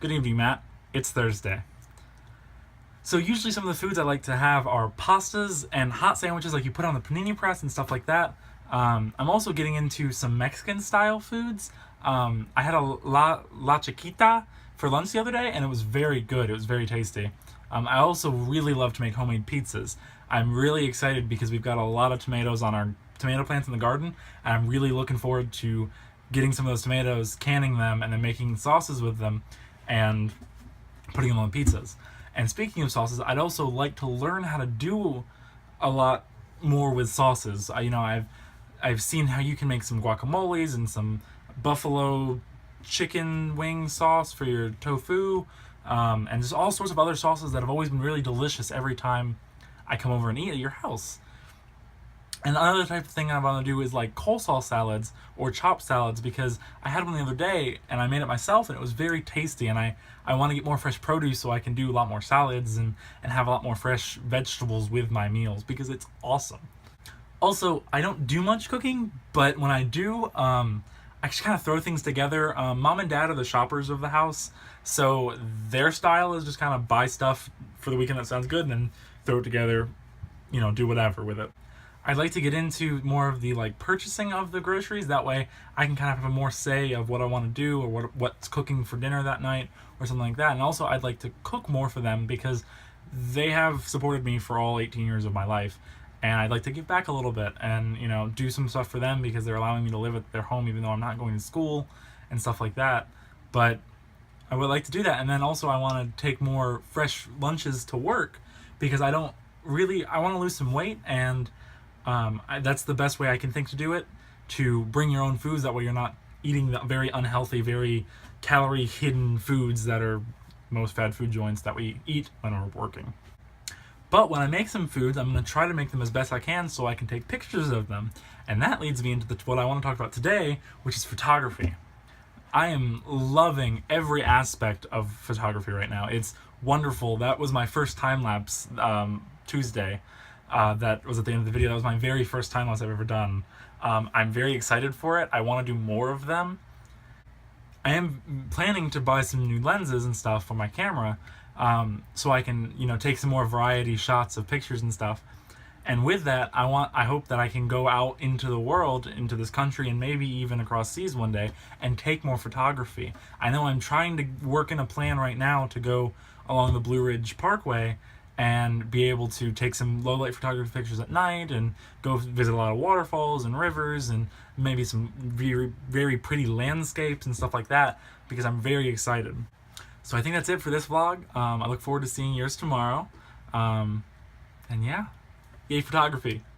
Good evening, Matt. It's Thursday. So usually some of the foods I like to have are pastas and hot sandwiches like you put on the panini press and stuff like that. I'm also getting into some Mexican style foods. I had a la chiquita for lunch the other day and it was very good. It was very tasty. I also really love to make homemade pizzas. I'm really excited because we've got a lot of tomatoes on our tomato plants in the garden, and I'm really looking forward to getting some of those tomatoes, canning them, and then making sauces with them and putting them on pizzas. And speaking of sauces, I'd also like to learn how to do a lot more with sauces. I've seen how you can make some guacamoles and some buffalo chicken wing sauce for your tofu, and just all sorts of other sauces that have always been really delicious every time I come over and eat at your house. And another type of thing I want to do is like coleslaw salads or chopped salads, because I had one the other day and I made it myself and it was very tasty, and I want to get more fresh produce so I can do a lot more salads and have a lot more fresh vegetables with my meals because it's awesome. Also, I don't do much cooking, but when I do, I just kind of throw things together. Mom and Dad are the shoppers of the house, so their style is just kind of buy stuff for the weekend that sounds good and then throw it together, do whatever with it. I'd like to get into more of the purchasing of the groceries. That way I can kind of have a more say of what I want to do or what's cooking for dinner that night or something like that. And also I'd like to cook more for them because they have supported me for all 18 years of my life. And I'd like to give back a little bit and, do some stuff for them because they're allowing me to live at their home even though I'm not going to school and stuff like that. But I would like to do that. And then also I want to take more fresh lunches to work because I want to lose some weight, and that's the best way I can think to do it, to bring your own foods. That way you're not eating the very unhealthy, very calorie-hidden foods that are most fast food joints that we eat when we're working. But when I make some foods, I'm going to try to make them as best I can so I can take pictures of them. And that leads me into what I want to talk about today, which is photography. I am loving every aspect of photography right now. It's wonderful. That was my first time-lapse Tuesday. That was at the end of the video. That was my very first time-lapse I've ever done. I'm very excited for it. I want to do more of them. I am planning to buy some new lenses and stuff for my camera, so I can, take some more variety shots of pictures and stuff. And with that, I hope that I can go out into the world, into this country, and maybe even across seas one day, and take more photography. I know I'm trying to work in a plan right now to go along the Blue Ridge Parkway and be able to take some low-light photography pictures at night and go visit a lot of waterfalls and rivers and maybe some very, very pretty landscapes and stuff like that, because I'm very excited. So I think that's it for this vlog. I look forward to seeing yours tomorrow. And yeah, yay photography.